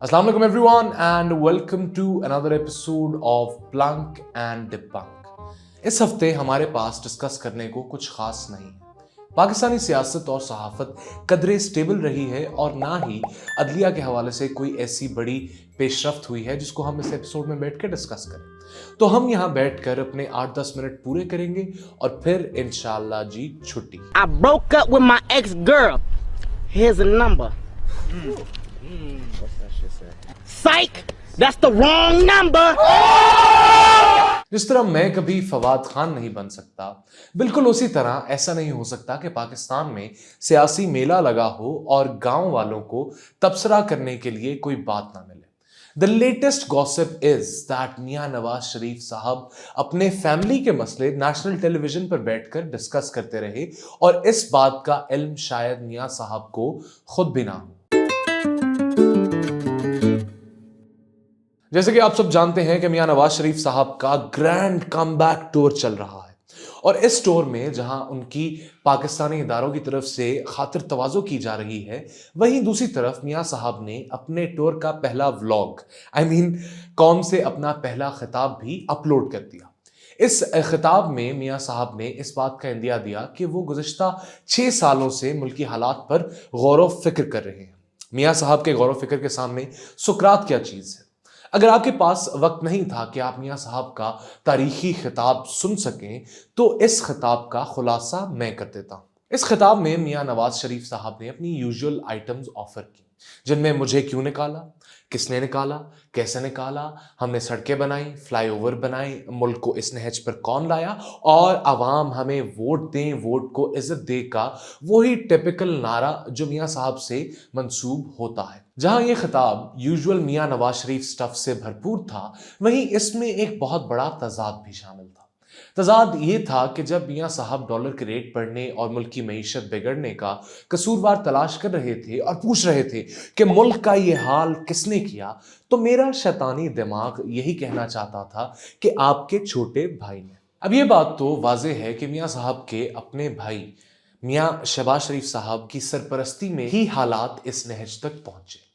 Assalamu alaikum everyone and welcome to another episode of Plunk and Debunk. इस हफ्ते हमारे पास discuss करने को कुछ खास नहीं है। पाकिस्तानी सियासत और सहाफत कदरे स्टेबल रही है और ना ही अदलिया के हवाले से कोई ऐसी बड़ी पेशरफ्त हुई है जिसको हम इस एपिसोड में बैठ कर डिस्कस करें। तो हम यहाँ बैठकर अपने 8-10 मिनट पूरे करेंगे और फिर इंशाल्लाह जी छुट्टी। I broke up with my ex-girl. Here's a number. Psych! That's the wrong number! जिस तरह मैं कभी फवाद खान नहीं बन सकता, बिल्कुल उसी तरह ऐसा नहीं हो सकता कि पाकिस्तान में सियासी मेला लगा हो और गांव वालों को तबसरा करने के लिए कोई बात ना मिले। The latest gossip is that मियां नवाज शरीफ साहब अपने फैमिली के मसले नेशनल टेलीविजन पर बैठकर डिस्कस करते रहे और इस बात का इल्म शायद मियां साहब को खुद भी ना हो। जैसे कि आप सब जानते हैं कि मियां नवाज शरीफ साहब का ग्रैंड कमबैक टूर चल रहा है और इस टूर में जहां उनकी पाकिस्तानी इदारों की तरफ से खातिर तवाज़ो की जा रही है, वहीं दूसरी तरफ मियां साहब ने अपने टूर का पहला व्लॉग कौम से अपना पहला खिताब भी अपलोड कर दिया। इस खिताब में मियां साहब ने इस बात का इंदिया दिया कि वो गुज़िश्ता 6 सालों से मुल्की हालात पर गौर व फिक्र कर रहे हैं। मियां साहब के गौर व फिक्र के सामने सुकरात क्या चीज़ है। अगर आपके पास वक्त नहीं था कि आप मियां साहब का तारीखी खिताब सुन सकें तो इस खिताब का खुलासा मैं कर देता हूं। इस खिताब में मियां नवाज शरीफ साहब ने अपनी यूजुअल आइटम्स ऑफर की, जिनमें मुझे क्यों निकाला, किसने निकाला, कैसे निकाला, हमने सड़कें बनाई, फ्लाईओवर बनाए, मुल्क को इस नहज पर कौन लाया और आवाम हमें वोट दें, वोट को इज्जत दे का वही टिपिकल नारा जो मियां साहब से मंसूब होता है। जहां ये खिताब यूजुअल मियां नवाज शरीफ स्टफ से भरपूर था, वहीं इसमें एक बहुत बड़ा तजाद भी शामिल था। तजाद ये था कि जब मियां साहब डॉलर के रेट बढ़ने और मुल्क की मईशत बिगड़ने का कसूरवार तलाश कर रहे थे और पूछ रहे थे कि मुल्क का ये हाल किसने किया, तो मेरा शैतानी दिमाग यही कहना चाहता था कि आपके छोटे भाई ने। अब ये बात तो वाज़ेह है कि मियां साहब के अपने भाई मियां शहबाज शरीफ साहब की सरपरस्ती में ही हालात इस नहज तक पहुंचे।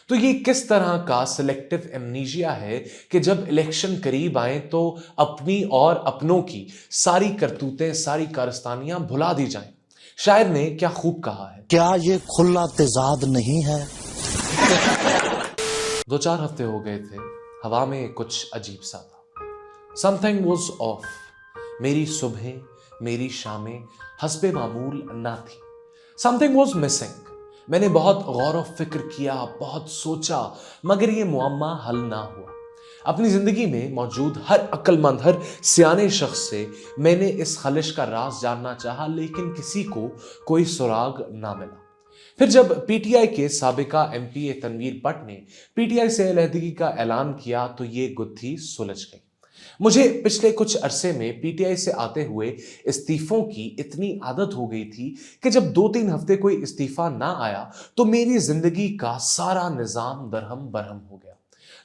तो ये किस तरह का सिलेक्टिव एमनीशिया है कि जब इलेक्शन करीब आए तो अपनी और अपनों की सारी करतूतें, सारी कारस्तानियां भुला दी जाएं। शायर ने क्या खूब कहा है, क्या ये खुला तेजाद नहीं है? 2-4 हफ्ते हो गए थे, हवा में कुछ अजीब सा था। Something was of. मेरी सुबहें, मेरी शामें हस्बे मामूल ना थी। Something was missing. मैंने बहुत गौर व फिक्र किया, बहुत सोचा, मगर ये मुअम्मा हल ना हुआ। अपनी जिंदगी में मौजूद हर अक्लमंद, हर सियाने शख्स से मैंने इस खलिश का राज जानना चाहा, लेकिन किसी को कोई सुराग ना मिला। फिर जब पीटीआई के साबिका एमपीए तनवीर भट्ट ने पीटीआई से अलहदगी का ऐलान किया तो ये गुत्थी सुलझ गई। मुझे पिछले कुछ अरसे में पीटीआई से आते हुए इस्तीफों की इतनी आदत हो गई थी कि जब 2-3 हफ्ते कोई इस्तीफा ना आया तो मेरी जिंदगी का सारा निजाम दरहम बरहम हो गया।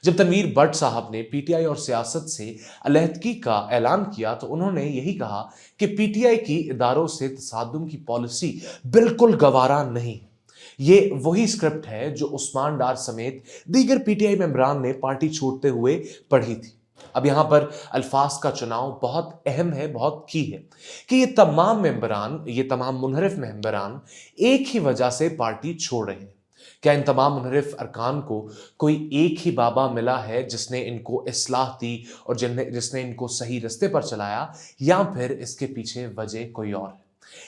जब तनवीर भट्ट साहब ने पीटीआई और सियासत से अलहदगी का ऐलान किया तो उन्होंने यही कहा कि पीटीआई की इदारों से तसादुम की पॉलिसी बिल्कुल गवारा नहीं। ये वही स्क्रिप्ट है जो उस्मान डार समेत दीगर पीटीआई मेंबरान ने पार्टी छोड़ते हुए पढ़ी थी। अब यहां पर अल्फाज का चुनाव बहुत अहम है, बहुत की है कि ये तमाम मुनहरिफ मेंबरान एक ही वजह से पार्टी छोड़ रहे हैं। क्या इन तमाम मुनहरिफ अरकान को कोई एक ही बाबा मिला है जिसने इनको इस्लाह दी और जिसने इनको सही रास्ते पर चलाया, या फिर इसके पीछे वजह कोई और है?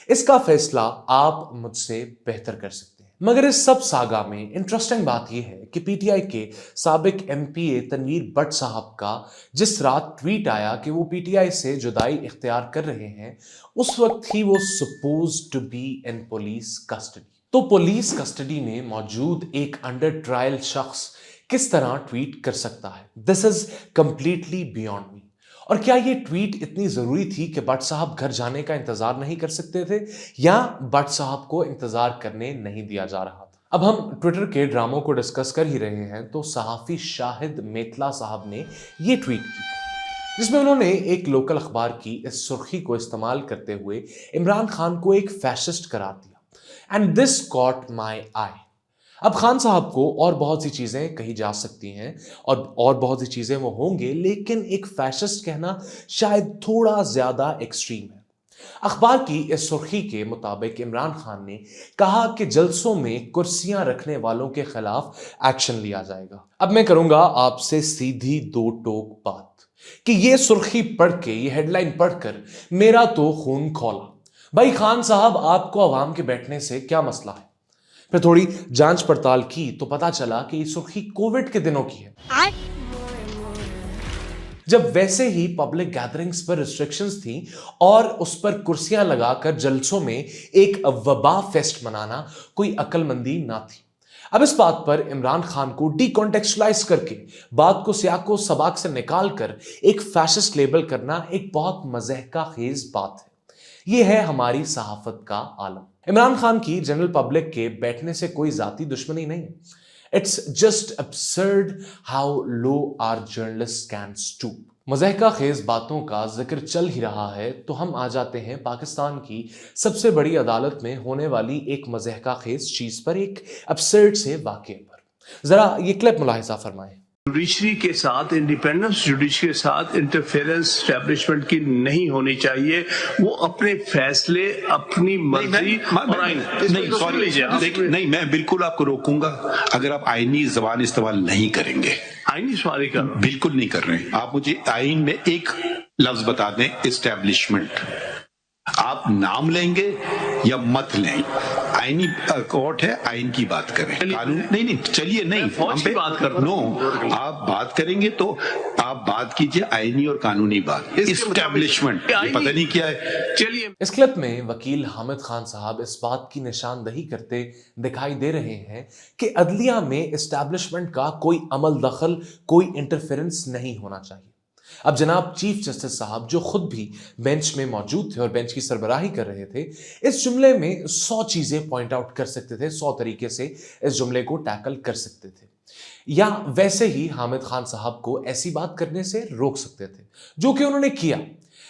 इसका फैसला आप मुझसे बेहतर कर सकते हैं। मगर इस सब सागा में इंटरेस्टिंग बात यह है कि पीटीआई के साबिक एमपीए तनवीर भट्ट साहब का जिस रात ट्वीट आया कि वो पीटीआई से जुदाई इख्तियार कर रहे हैं, उस वक्त ही वो supposed to be in police custody. तो पुलिस कस्टडी में मौजूद एक अंडर ट्रायल शख्स किस तरह ट्वीट कर सकता है? This is completely beyond me. और क्या ये ट्वीट इतनी जरूरी थी कि भट्ट साहब घर जाने का इंतजार नहीं कर सकते थे, या भट्ट साहब को इंतजार करने नहीं दिया जा रहा था? अब हम ट्विटर के ड्रामों को डिस्कस कर ही रहे हैं तो सहाफी शाहिद मेतला साहब ने ये ट्वीट की, जिसमें उन्होंने एक लोकल अखबार की इस सुर्खी को इस्तेमाल करते हुए इमरान खान को एक फैशिस्ट करार दिया। एंड दिस कॉट माई आई। اب خان صاحب کو اور بہت سی چیزیں کہی جا سکتی ہیں اور بہت سی چیزیں وہ ہوں گے، لیکن ایک فیشسٹ کہنا شاید تھوڑا زیادہ ایکسٹریم ہے۔ اخبار کی اس سرخی کے مطابق عمران خان نے کہا کہ جلسوں میں کرسیاں رکھنے والوں کے خلاف ایکشن لیا جائے گا۔ اب میں کروں گا آپ سے سیدھی دو ٹوک بات کہ یہ سرخی پڑھ کے، یہ ہیڈ لائن پڑھ کر میرا تو خون کھولا۔ بھائی خان صاحب، آپ کو عوام کے بیٹھنے سے کیا مسئلہ ہے؟ پھر تھوڑی جانچ پڑتال کی تو پتا چلا کہ یہ سرخی کووڈ کے دنوں کی ہے، جب ویسے ہی پبلک گیدرنگز پر ریسٹرکشنز تھیں اور اس پر کرسیاں لگا کر جلسوں میں ایک وبا فیسٹ منانا کوئی عقل مندی نہ تھی۔ اب اس بات پر عمران خان کو ڈی کانٹیکسچلائز کر کے، بات کو سیاق و سباق سے نکال کر ایک فیشسٹ لیبل کرنا ایک بہت مضحکہ خیز بات ہے۔ یہ ہے ہماری صحافت کا عالم۔ عمران خان کی جنرل پبلک کے بیٹھنے سے کوئی ذاتی دشمنی نہیں ہے۔ It's just absurd how low our journalists can stoop۔ مضحکہ خیز باتوں کا ذکر چل ہی رہا ہے تو ہم آ جاتے ہیں پاکستان کی سب سے بڑی عدالت میں ہونے والی ایک مضحکہ خیز چیز پر، ایک absurd سے واقعے پر۔ ذرا یہ کلپ ملاحظہ فرمائیں۔ جوڈیشری کے ساتھ، انڈیپینڈنس جوڈیشری کے ساتھ انٹرفیئرنس اسٹیبلشمنٹ کی نہیں ہونی چاہیے۔ وہ اپنے فیصلے، اپنی مرضی نہیں، میں بالکل آپ کو روکوں گا اگر آپ آئینی زبان استعمال نہیں کریں گے۔ آئینی سواری کا بالکل نہیں کر رہے ہیں آپ۔ مجھے آئین میں ایک لفظ بتا دیں، اسٹیبلشمنٹ۔ آپ نام لیں گے یا مت لیں؟ آئینی کورٹ ہے، آئین کی بات کریں، قانون نہیں۔ چلیے نہیں، فوج کی بات کرتا ہوں۔ نو، آپ بات کریں گے تو آپ بات کیجئے آئینی اور قانونی بات۔ اسٹیبلشمنٹ یہ پتہ نہیں کیا ہے۔ چلیے، اس کلپ میں وکیل حامد خان صاحب اس بات کی نشاندہی کرتے دکھائی دے رہے ہیں کہ عدلیہ میں اسٹیبلشمنٹ کا کوئی عمل دخل، کوئی انٹرفیرنس نہیں ہونا چاہیے۔ اب جناب چیف جسٹس صاحب، جو خود بھی بینچ میں موجود تھے اور بینچ کی سربراہی کر رہے تھے، اس جملے میں 100 چیزیں پوائنٹ آؤٹ کر سکتے تھے، 100 طریقے سے اس جملے کو ٹیکل کر سکتے تھے، یا ویسے ہی حامد خان صاحب کو ایسی بات کرنے سے روک سکتے تھے، جو کہ انہوں نے کیا۔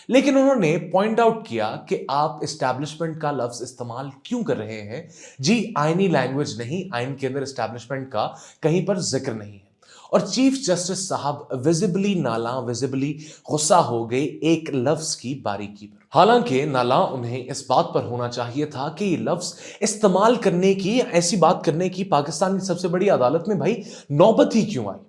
لیکن انہوں نے پوائنٹ آؤٹ کیا کہ آپ اسٹیبلشمنٹ کا لفظ استعمال کیوں کر رہے ہیں؟ جی آئینی لینگویج نہیں، آئین کے اندر اسٹیبلشمنٹ کا کہیں پر ذکر نہیں ہے۔ اور چیف جسٹس صاحب ویزیبلی نالاں، ویزیبلی غصہ ہو گئے ایک لفظ کی باریکی پر۔ حالانکہ نالاں انہیں اس بات پر ہونا چاہیے تھا کہ یہ لفظ استعمال کرنے کی، ایسی بات کرنے کی پاکستان کی سب سے بڑی عدالت میں بھائی نوبت ہی کیوں آئی؟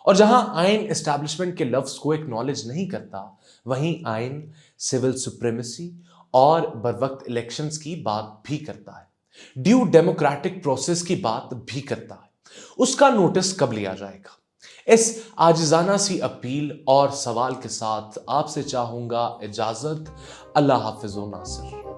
اور جہاں آئین اسٹیبلشمنٹ کے لفظ کو ایکنالج نہیں کرتا، وہیں آئین سول سپریمیسی اور بروقت الیکشنز کی بات بھی کرتا ہے، ڈیو ڈیموکریٹک پروسیس کی بات بھی کرتا ہے۔ اس کا نوٹس کب لیا جائے گا؟ اس عاجزانہ سی اپیل اور سوال کے ساتھ آپ سے چاہوں گا اجازت۔ اللہ حافظ و ناصر۔